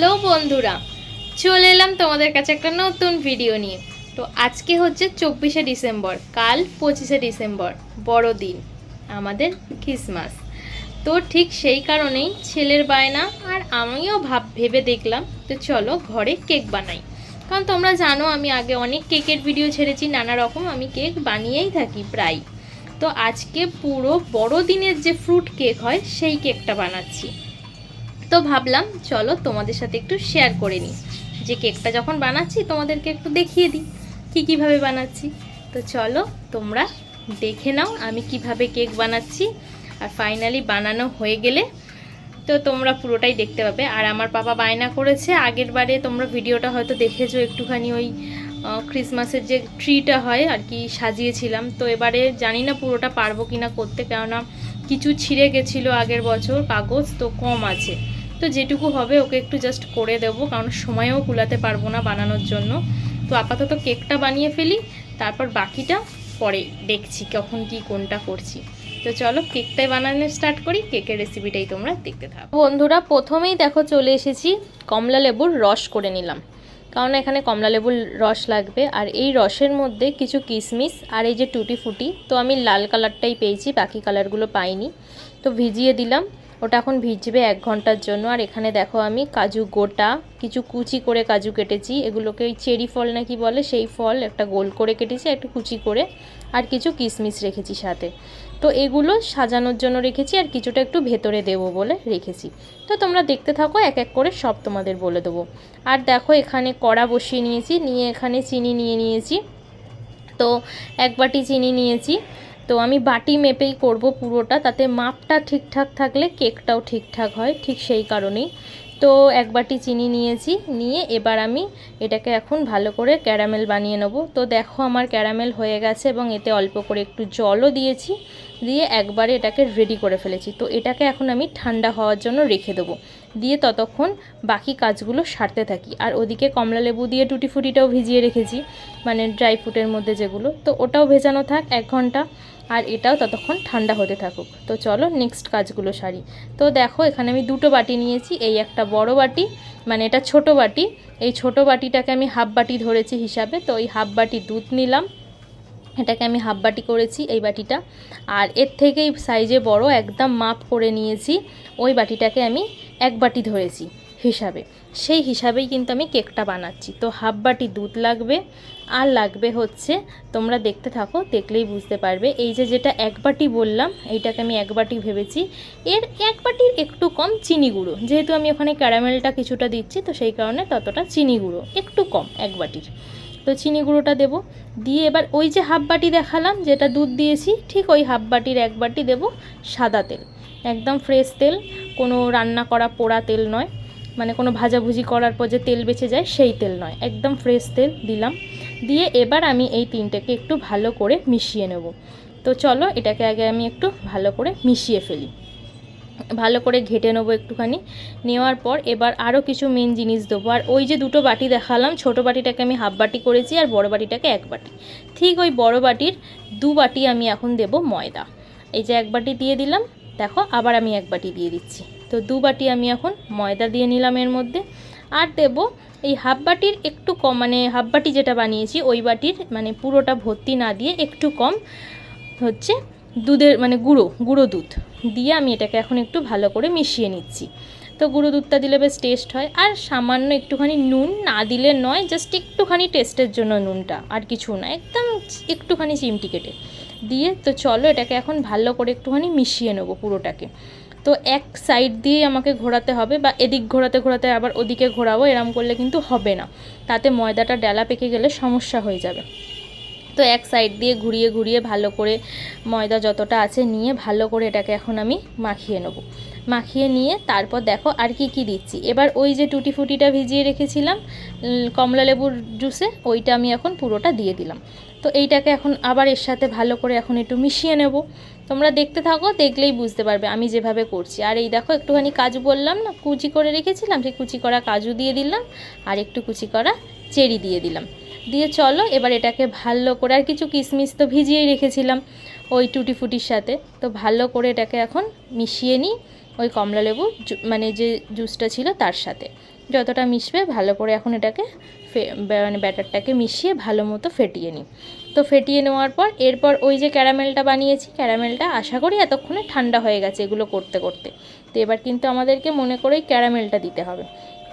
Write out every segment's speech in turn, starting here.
Hello বন্ধুরা, চলে এলাম তোমাদের কাছে একটা নতুন ভিডিও নিয়ে। তো আজকে হচ্ছে 24শে ডিসেম্বর, কাল 25শে ডিসেম্বর, বড়দিন, আমাদের ক্রিসমাস। তো ঠিক সেই কারণেই ছেলের বায়না আর আমিও ভেবে দেখলাম তো চলো ঘরে কেক বানাই। কারণ তোমরা জানো আমি আগে অনেক কেকের ভিডিও ছেড়েছি, নানা রকম আমি কেক বানিয়েই থাকি প্রায়। তো আজকে পুরো বড়দিনের যে ফ্রুট কেক হয় সেই কেকটা বানাচ্ছি। তো ভাবলাম চলো তোমাদের সাথে একটু শেয়ার করে নিই, যে কেকটা যখন বানাচ্ছি তোমাদেরকে একটু দেখিয়ে দিই কীভাবে বানাচ্ছি। তো চলো তোমরা দেখে নাও আমি কিভাবে কেক বানাচ্ছি, আর ফাইনালি বানানো হয়ে গেলে তো তোমরা পুরোটাই দেখতে পাবে। আর আমার পাপা বায়না করেছে, আগের বারে তোমরা ভিডিওটা হয়তো দেখেছো, একটুখানি ওই ক্রিসমাসের যে ট্রিটা হয় আর কি সাজিয়েছিলাম। তো এবারে জানি না পুরোটা পারবো কিনা করতে, কেননা কিছু ছিঁড়ে গেছিলো আগের বছর, কাগজ তো কম আছে। তো যেটুকু হবে ওকে একটু জাস্ট করে দেবো, কারণ সময়ও কুলাতে পারবো না বানানোর জন্য। তো আপাতত কেকটা বানিয়ে ফেলি, তারপর বাকিটা পরে দেখছি কখন কি কোনটা করছি। তো চলো কেকটাই বানানো স্টার্ট করি, কেকের রেসিপিটাই তোমরা দেখতে থাকো। বন্ধুরা প্রথমেই দেখো চলে এসেছি, কমলা লেবুর রস করে নিলাম, কারণ এখানে কমলা লেবুর রস লাগবে। আর এই রসের মধ্যে কিছু কিশমিশ আর এই যে টুটি ফুটি, তো আমি লাল কালারটাই পেয়েছি, বাকি কালারগুলো পাইনি। তো ভিজিয়ে দিলাম, ওটা এখন ভিজবে 1 ঘন্টার জন্য। আর এখানে দেখো আমি কাজু গোটা কিছু কুচি করে কাজু কেটেছি, এগুলোকে চেরি ফল নাকি বলে সেই ফল একটা গোল করে কেটেছি একটু কুচি করে, আর কিছু কিশমিশ রেখেছি সাথে। তো এগুলো সাজানোর জন্য রেখেছি, আর কিছুটা একটু ভেতরে দেবো বলে রেখেছি। তো তোমরা দেখতে থাকো, এক এক করে সব তোমাদের বলে দেবো। আর দেখো এখানে কড়া বসিয়ে নিয়েছি, নিয়ে এখানে চিনি নিয়ে নিয়েছি। তো 1 বাটি চিনি নিয়েছি। তো আমি বাটি মেপেই করব পুরোটা, তাতে মাপটা ঠিকঠাক থাকলে কেকটাও ঠিকঠাক হয়, ঠিক সেই কারণেই। তো 1 বাটি চিনি নিয়েছি, নিয়ে এবার আমি এটাকে এখন ভালো করে ক্যারামেল বানিয়ে নেব। তো দেখো আমার ক্যারামেল হয়ে গেছে, এবং এতে অল্প করে একটু জলও দিয়েছি, দিয়ে একবারে এটাকে রেডি করে ফেলেছি। তো এটাকে এখন আমি ঠান্ডা হওয়ার জন্য রেখে দেবো, দিয়ে ততক্ষণ বাকি কাজগুলো সারতে থাকি। আর ওদিকে কমলা লেবু দিয়ে টুটি ফুটিটাও ভিজিয়ে রেখেছি, মানে ড্রাই ফ্রুটের মধ্যে যেগুলো, তো ওটাও ভেজানো থাক 1 ঘন্টা, আর এটাও ততক্ষণ ঠান্ডা হতে থাকুক। তো চলো নেক্সট কাজগুলো সারি। তো দেখো এখানে আমি 2টো বাটি নিয়েছি, এই একটা বড় বাটি, মানে এটা ছোট বাটি, এই ছোট বাটিটাকে আমি হাফ বাটি ধরেছি হিসাবে। তো এই হাফ বাটি দুধ নিলাম, এটাকে আমি হাফ বাটি করেছি এই বাটিটা। আর এর থেকেই সাইজে বড় একদম মাপ করে নিয়েছি, ওই বাটিটাকে আমি 1 বাটি ধরেছি হিসাবে, সেই হিসাবেই কিন্তু আমি কেকটা বানাচ্ছি। তো হাফ বাটি দুধ লাগবে, আর লাগবে হচ্ছে, তোমরা দেখতে থাকো দেখলেই বুঝতে পারবে, এই যে যেটা 1 বাটি বললাম এইটাকে আমি 1 বাটি ভেবেছি, এর 1 বাটির একটু কম চিনি গুঁড়ো, যেহেতু আমি ওখানে ক্যারামেলটা কিছুটা দিচ্ছি, তো সেই কারণে ততটা চিনি গুঁড়ো একটু কম 1 বাটির। তো চিনি গুঁড়োটা দেবো, দিয়ে এবার ওই যে হাফ বাটি দেখালাম যেটা দুধ দিয়েছি, ঠিক ওই হাফ বাটির 1 বাটি দেবো সাদা তেল, একদম ফ্রেশ তেল, কোনো রান্না করা পোড়া তেল নয়, মানে কোনো ভাজাভুজি করার পর যে তেল বেঁচে যায় সেই তেল নয়, একদম ফ্রেশ তেল দিলাম। দিয়ে এবার আমি এই তিনটাকে একটু ভালো করে মিশিয়ে নেব। তো চলো এটাকে আগে আমি একটু ভালো করে মিশিয়ে ফেলি, ভালো করে ঘেটে নেবো একটুখানি। নেওয়ার পর এবার আরও কিছু মেন জিনিস দেবো। আর ওই যে 2টো বাটি দেখালাম, ছোটো বাটিটাকে আমি হাফ বাটি করেছি, আর বড় বাটিটাকে 1 বাটি, ঠিক ওই বড় বাটির 2 বাটি আমি এখন দেব ময়দা। এই যে 1 বাটি দিয়ে দিলাম, দেখো আবার আমি 1 বাটি দিয়ে দিচ্ছি। তো 2 বাটি আমি এখন ময়দা দিয়ে নিলাম এর মধ্যে। আর দেব এই হাফ বাটির একটু কম, মানে হাফ বাটি যেটা বানিয়েছি ওই বাটির মানে পুরোটা ভর্তি না দিয়ে একটু কম হচ্ছে দুধের, মানে গুঁড়ো দুধ দিয়ে আমি এটাকে এখন একটু ভালো করে মিশিয়ে নিচ্ছি। তো গুঁড়ো দুধটা দিলে বেশ টেস্ট হয়। আর সামান্য একটুখানি নুন না দিলে নয়, জাস্ট একটুখানি টেস্টের জন্য নুনটা, আর কিছু না, একদম একটুখানি চিমটি কেটে দিয়ে। তো চলো এটাকে এখন ভালো করে একটুখানি মিশিয়ে নেবো পুরোটাকে। তো এক সাইড দিয়ে আমাকে ঘোরাতে হবে, বা এদিক ঘোরাতে ঘোরাতে আবার ওদিকে ঘোরাবো, এরম করলে কিন্তু হবে না, তাতে ময়দাটা ডেলা পেকে গেলে সমস্যা হয়ে যাবে। তো এক সাইড দিয়ে ঘুরিয়ে ঘুরিয়ে ভালো করে ময়দা যতটা আছে নিয়ে ভালো করে এটাকে এখন আমি মাখিয়ে নেব। মাখিয়ে নিয়ে তারপর দেখো আর কি কি দিচ্ছি। এবার ওই যে টুটি ফুটিটা ভিজিয়ে রেখেছিলাম কমলা লেবুর জুসে, ওইটা আমি এখন পুরোটা দিয়ে দিলাম। তো এইটাকে এখন আবার এর সাথে ভালো করে এখন একটু মিশিয়ে নেব। তোমরা দেখতে থাকো, দেখলেই বুঝতে পারবে আমি যেভাবে করছি। আর এই দেখো একটুখানি কাজু বললাম না কুচি করে রেখেছিলাম, সেই কুচি করা কাজু দিয়ে দিলাম, আর একটু কুচি করা চেরি দিয়ে দিলাম। দিয়ে চলো এবার এটাকে ভালো করে, আর কিছু কিশমিশ তো ভিজিয়েই রেখেছিলাম ওই টুটি ফুটির সাথে, তো ভালো করে এটাকে এখন মিশিয়ে নিই। ওই কমলা লেবু মানে যে জুসটা ছিল তার সাথে যতটা মিশবে ভালো করে এখন এটাকে মানে ব্যাটারটাকে মিশিয়ে ভালো মতো ফেটিয়ে নিই। তো ফেটিয়ে নেওয়ার পর এরপর ওই যে ক্যারামেলটা বানিয়েছি, ক্যারামেলটা আশা করি এতক্ষণে ঠান্ডা হয়ে গেছে এগুলো করতে করতে। তো এবার কিন্তু আমাদেরকে মনে করেই ক্যারামেলটা দিতে হবে।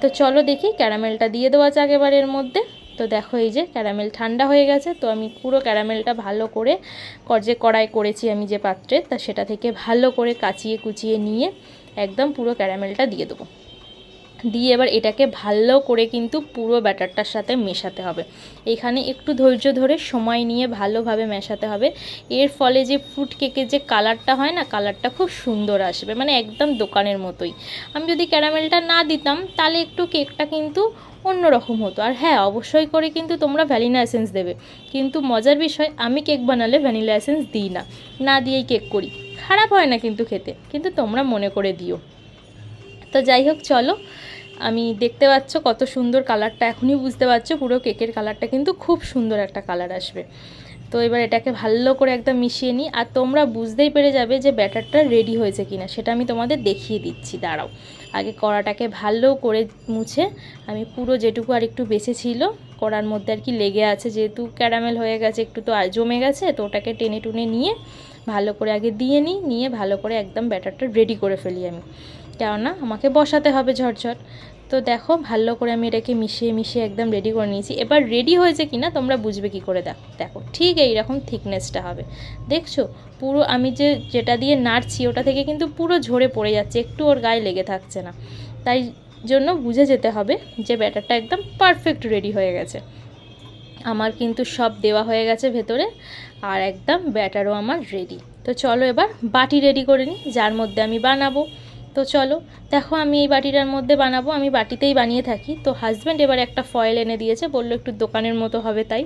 তো চলো দেখি ক্যারামেলটা দিয়ে দেওয়া যাক এবার এর মধ্যে। তো দেখো এই যে ক্যারামেল ঠান্ডা হয়ে গেছে। তো আমি পুরো ক্যারামেলটা ভালো করে যে কড়াই করেছি আমি যে পাত্রে, তা সেটা থেকে ভালো করে কাচিয়ে কুচিয়ে নিয়ে একদম পুরো ক্যারামেলটা দিয়ে দেবো। দিয়ে এবার এটাকে ভালো করে কিন্তু পুরো ব্যাটারটার সাথে মেশাতে হবে। এখানে একটু ধৈর্য ধরে সময় নিয়ে ভালোভাবে মেশাতে হবে। এর ফলে যে ফ্রুট কেকের যে কালারটা হয় না, কালারটা খুব সুন্দর আসবে, মানে একদম দোকানের মতোই। আমি যদি ক্যারামেলটা না দিতাম তাহলে একটু কেকটা কিন্তু অন্যরকম হতো। আর হ্যাঁ, অবশ্যই করে কিন্তু তোমরা ভ্যানিলা এসেন্স দেবে, কিন্তু মজার বিষয় আমি কেক বানালে ভ্যানিলা এসেন্স দিই না, না দিয়েই কেক করি। খারাপ হয় না কিন্তু খেতে, কিন্তু তোমরা মনে করে দিও। তো যাই হোক, চলো, আমি দেখতে পাচ্ছ কত সুন্দর কালারটা, এখনই বুঝতে পারছো পুরো কেকের কালারটা কিন্তু খুব সুন্দর একটা কালার আসবে। তো এবার এটাকে ভালো করে একদম মিশিয়ে নিই। আর তোমরা বুঝতেই পেরে যাবে যে ব্যাটারটা রেডি হয়েছে কিনা, সেটা আমি তোমাদের দেখিয়ে দিচ্ছি। দাঁড়াও, আগে কড়াটাকে ভালো করে মুছে আমি পুরো যেটুকু আর একটু বেঁচে ছিল কড়ার মধ্যে আর কি লেগে আছে, যেহেতু ক্যারামেল হয়ে গেছে একটু তো জমে গেছে, তো ওটাকে টেনে টুনে নিয়ে ভালো করে আগে দিয়ে নিয়ে ভালো করে একদম ব্যাটারটা রেডি করে ফেলি আমি, কেননা আমাকে বসাতে হবে ঝটঝট। তো দেখো ভালো করে আমি এটাকে মিশিয়ে মিশিয়ে একদম রেডি করে নিয়েছি। এবার রেডি হয়েছে কিনা তোমরা বুঝবে কি করে, দেখো দেখো ঠিক এইরকম থিকনেসটা হবে। দেখছো পুরো আমি যেটা দিয়ে নাড়ছি ওটা থেকে কিন্তু পুরো ঝরে পড়ে যাচ্ছে, একটু ওর গায়ে লেগে থাকছে না। তাই জন্য বুঝে যেতে হবে যে ব্যাটারটা একদম পারফেক্ট রেডি হয়ে গেছে। আমার কিন্তু সব দেওয়া হয়ে গেছে ভেতরে, আর একদম ব্যাটারও আমার রেডি। তো চলো এবার বাটি রেডি করে নিই যার মধ্যে আমি বানাবো। তো চলো দেখো, আমি এই বাটিটার মধ্যে বানাবো, আমি বাটিতেই বানিয়ে থাকি। তো হাজব্যান্ড এবার একটা ফয়েল এনে দিয়েছে, বললো একটু দোকানের মতো হবে তাই।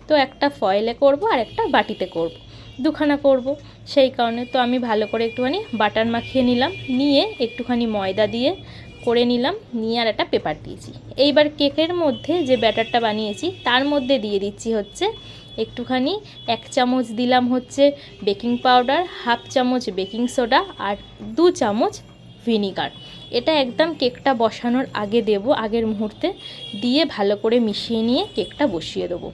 তো একটা ফয়েলে করব আর একটা বাটিতে করব, দুখানা করব, সেই কারণে তো আমি ভালো করে একটুখানি বাটার মাখিয়ে নিলাম, নিয়ে একটুখানি ময়দা দিয়ে করে নিলাম, নিয়ে আর একটা পেপার দিয়েছি। এইবার কেকের মধ্যে যে ব্যাটারটা বানিয়েছি তার মধ্যে দিয়ে দিচ্ছি হচ্ছে একটুখানি 1 চামচ দিলাম হচ্ছে বেকিং পাউডার, হাফ চামচ বেকিং সোডা আর 2 চামচ ভিনিগার। এটা একদম কেকটা বসানোর আগে দেব, আগের মুহূর্তে দিয়ে ভালো করে মিশিয়ে নিয়ে কেকটা বসিয়ে দেবো।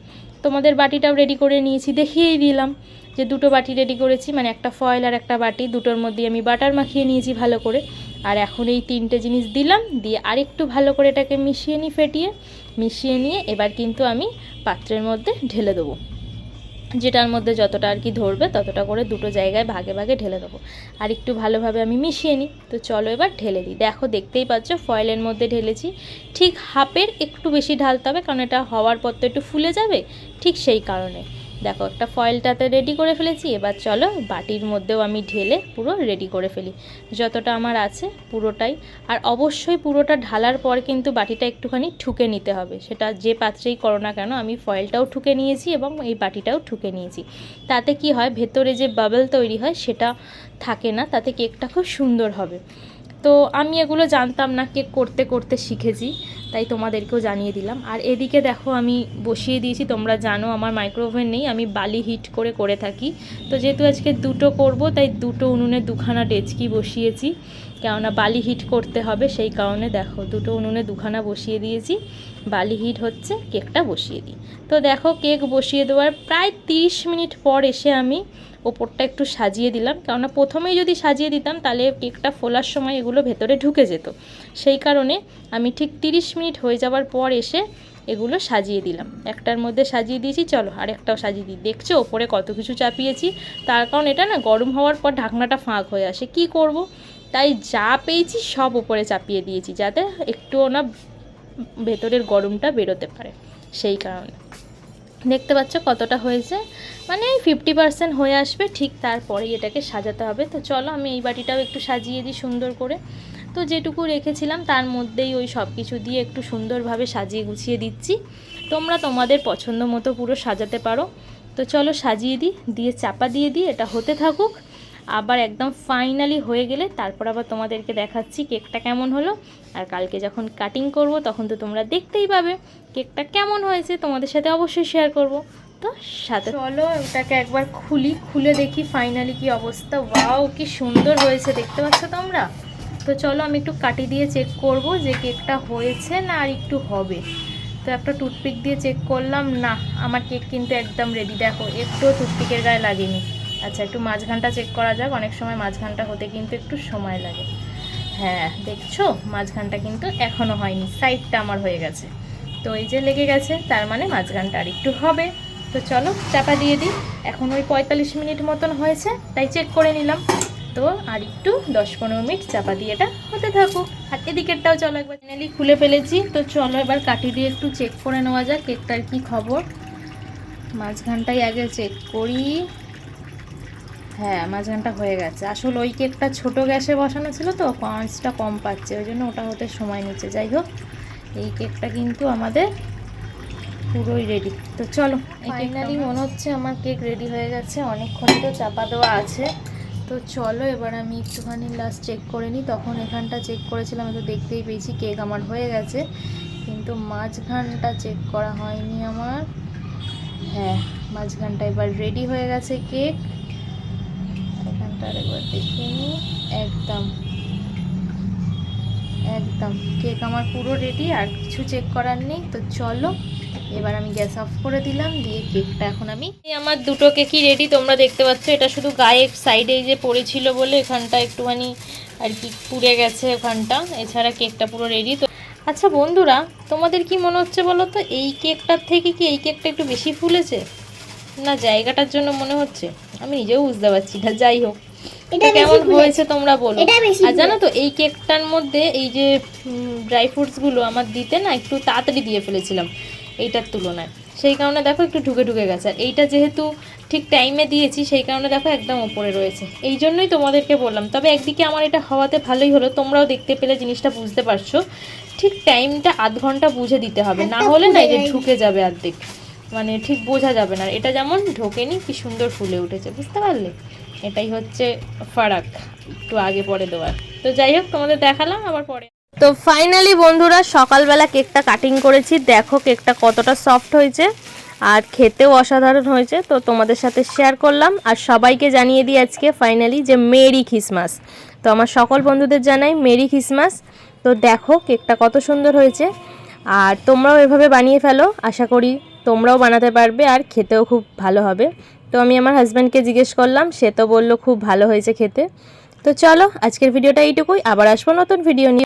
তোমাদের বাটিটাও রেডি করে নিয়েছি, দেখিয়েই দিলাম যে দুটো বাটি রেডি করেছি, মানে একটা ফয়েল আর একটা বাটি, দুটোর মধ্যে আমি বাটার মাখিয়ে নিয়েছি ভালো করে। আর এখন এই 3টে জিনিস দিলাম, দিয়ে আরেকটু ভালো করে এটাকে মিশিয়ে নিই, মিশিয়ে নিয়ে এবার কিন্তু আমি পাত্রের মধ্যে ঢেলে দেবো, যেটার মধ্যে যতটা আর কি ধরবে ততটা করে দুটো জায়গায় ভাগে ভাগে ঢেলে দেবো। আর একটু ভালোভাবে আমি মিশিয়ে নিই। তো চলো এবার ঢেলে দিই। দেখো দেখতেই পাচ্ছ ফয়েলের মধ্যে ঢেলেছি, ঠিক হাফের একটু বেশি ঢালতে হবে, কারণ এটা হওয়ার পর তো একটু ফুলে যাবে, ঠিক সেই কারণে। দেখো একটা ফয়েলটাতে রেডি করে ফেলেছি। এবার চলো বাটির মধ্যেও আমি ঢেলে পুরো রেডি করে ফেলি, যতটা আমার আছে পুরোটাই। আর অবশ্যই পুরোটা ঢালার পর কিন্তু বাটিটা একটুখানি ঠুকে নিতে হবে, সেটা যে পাত্রেই করো না কেন। আমি ফয়েলটাও ঠুকে নিয়েছি এবং এই বাটিটাও ঠুকে নিয়েছি। তাতে কি হয়, ভেতরে যে বাবল তৈরি হয় সেটা থাকে না, তাতে কেকটা খুব সুন্দর হবে। তো আমি এগুলো জানতাম না, কেক করতে করতে শিখেছি, তাই তোমাদেরকেও জানিয়ে দিলাম। আর এদিকে দেখো আমি বসিয়ে দিয়েছি, তোমরা জানো আমার মাইক্রোওভেন নেই, আমি বালি হিট করে থাকি। তো যেহেতু আজকে দুটো করব, তাই দুটো উনুনে দুখানা ডেচকি বসিয়েছি, কেননা বালি হিট করতে হবে, সেই কারণে দেখো দুটো উনুনে দুখানা বসিয়ে দিয়েছি। বালি হিট হচ্ছে, কেকটা বসিয়ে দিই। তো দেখো কেক বসিয়ে দেওয়ার প্রায় 30 মিনিট পর এসে আমি ওপরটা একটু সাজিয়ে দিলাম, কেননা প্রথমেই যদি সাজিয়ে দিতাম তাহলে কেকটা ফোলার সময় এগুলো ভেতরে ঢুকে যেত। সেই কারণে আমি ঠিক 30 মিনিট হয়ে যাওয়ার পর এসে এগুলো সাজিয়ে দিলাম। একটার মধ্যে সাজিয়ে দিয়েছি, চলো আরেকটাও সাজিয়ে দিই। দেখছো ওপরে কত কিছু চাপিয়েছি, তার কারণ এটা না গরম হওয়ার পর ঢাকনাটা ফাঁক হয়ে আসে, কি করব, তাই যা পেয়েছি সব ওপরে চাপিয়ে দিয়েছি, যাতে একটুও না ভেতরের গরমটা বেরোতে পারে, সেই কারণে। দেখতে পাচ্ছ কতটা হয়েছে, মানে 50% হয়ে আসবে, ঠিক তারপরেই এটাকে সাজাতে হবে। তো চলো আমি এই বাটিটাও একটু সাজিয়ে দিই সুন্দর করে। তো যেটুকু রেখেছিলাম তার মধ্যেই ওই সব কিছু দিয়ে একটু সুন্দরভাবে সাজিয়ে গুছিয়ে দিচ্ছি। তোমরা তোমাদের পছন্দ মতো পুরো সাজাতে পারো। তো চলো সাজিয়ে দিই, দিয়ে চাপা দিয়ে দিই, এটা হতে থাকুক। আবার একদম ফাইনালি হয়ে গেলে তারপর আবার তোমাদেরকে দেখাচ্ছি কেকটা কেমন হলো। আর কালকে যখন কাটিং করব তখন তো তোমরা দেখতেই পাবে কেকটা কেমন হয়েছে, তোমাদের সাথে অবশ্যই শেয়ার করব। তো সাথে চলো ওটাকে একবার খুলে দেখি ফাইনালি কি অবস্থা। ওয়াও কি সুন্দর হয়েছে, দেখতে পাচ্ছ তোমরা, তো চলো আমি একটু কাটি দিয়ে চেক করব যে কেকটা হয়েছে না আর একটু হবে। তো একটা টুথপিক দিয়ে চেক করলাম, না আমার কেক কিন্তু একদম রেডি। দেখো একটু টুথপিকের গায়ে লাগেনি। আচ্ছা একটু মাঝখানটা চেক করা যাক, অনেক সময় মাঝখানটা হতে কিন্তু একটু সময় লাগে। হ্যাঁ দেখছো মাঝখানটা কিন্তু এখনও হয়নি, সাইডটা আমার হয়ে গেছে। তো এই যে লেগে গেছে, তার মানে মাঝখানটা আর একটু হবে। তো চলো চাপা দিয়ে দিই। এখন ওই 45 মিনিট মতন হয়েছে, তাই চেক করে নিলাম। তো আর একটু 10-15 মিনিট চাপা দিয়ে এটা হতে থাকুক। আর এদিকেরটাও চলো একবার ফাইনালি খুলে ফেলেছি। তো চলো এবার কাটি দিয়ে একটু চেক করে নেওয়া যাক কেকটার কি খবর। মাঝখানটাই আগে চেক করি। হ্যাঁ মাঝখানটা হয়ে গেছে। আসলে ওই কেকটা ছোট গ্যাসে বসানো ছিল তো পাঁচটা কম পাচ্ছে, ওই জন্য ওটা হতে সময় নিচ্ছে। যাই হোক এই কেকটা কিন্তু আমাদের পুরোই রেডি। তো চলো ফাইনালি মনে হচ্ছে আমার কেক রেডি হয়ে গেছে, অনেকক্ষণ তো চাপা দেওয়া আছে। তো চলো এবার আমি একটুখানি লাস্ট চেক করে নিই। তখন এখানটা চেক করেছিলাম, তো দেখতেই পেয়েছি কেক আমার হয়ে গেছে, কিন্তু মাঝখানটা চেক করা হয়নি আমার। হ্যাঁ মাঝখানটা এবার রেডি হয়ে গেছে কেক। এখানটা একবার দেখে নিই। একদম একদম কেক আমার পুরো রেডি, আর কিছু চেক করার নেই। তো চলো এবার আমি গ্যাস অফ করে দিলাম, দিয়ে কেকটা এখন আমি আমার দুটো কেকই রেডি, তোমরা দেখতে পাচ্ছ। এটা শুধু গায়ে সাইডে যে পড়েছিল বলে এখানটা একটুখানি আর কি পুড়ে গেছে ওখানটা, এছাড়া কেকটা পুরো রেডি। তো আচ্ছা বন্ধুরা, তোমাদের কি মনে হচ্ছে বলো তো, এই কেকটার থেকে কি এই কেকটা একটু বেশি ফুলেছে না জায়গাটার জন্য মনে হচ্ছে? আমি নিজেও বুঝতে পারছি না। যাই হোক এটা কেমন হয়েছে তোমরা বলো। আর জানো তো এই কেকটার মধ্যে এই যে ড্রাই ফ্রুটসগুলো আমার দিতে না একটু তাড়াতাড়ি দিয়ে ফেলেছিলাম এইটার তুলনায়, সেই কারণে দেখো একটু ঢুকে ঢুকে গেছে। আর এইটা যেহেতু ঠিক টাইমে দিয়েছি সেই কারণে দেখো একদম ওপরে রয়েছে। এই জন্যই তোমাদেরকে বললাম। তবে একদিকে আমার এটা হওয়াতে ভালোই হলো, তোমরাও দেখতে পেলে জিনিসটা বুঝতে পারছো। ঠিক টাইমটা আধ ঘন্টা বুঝে দিতে হবে, না হলে না এই যে ঢুকে যাবে অর্ধেক, মানে ঠিক বোঝা যাবে না। এটা যেমন ঢোকেনি, কি সুন্দর ফুলে উঠেছে, বুঝতে পারলে? এটাই হচ্ছে ফারাক একটু আগে পরে দেওয়ার। তো যাই হোক তোমাদের দেখালাম আবার পরে। তো ফাইনালি বন্ধুরা সকালবেলা কেকটা কাটিং করেছি, দেখো কেকটা কতটা সফট হয়েছে আর খেতেও অসাধারণ হয়েছে। তো তোমাদের সাথে শেয়ার করলাম, আর সবাইকে জানিয়ে দিই আজকে ফাইনালি যে মেরি খ্রিসমাস। তো আমার সকল বন্ধুদের জানাই মেরি খ্রিসমাস। তো দেখো কেকটা কত সুন্দর হয়েছে, আর তোমরাও এভাবে বানিয়ে ফেলো, আশা করি তোমরাও বানাতে পারবে আর খেতেও খুব ভালো হবে। তো আমি আমার হাজব্যান্ডকে জিজ্ঞেস করলাম, সে তো বললো খুব ভালো হয়েছে খেতে। তো চলো আজকের ভিডিওটা এইটুকুই, আবার আসবো নতুন ভিডিও নিয়ে।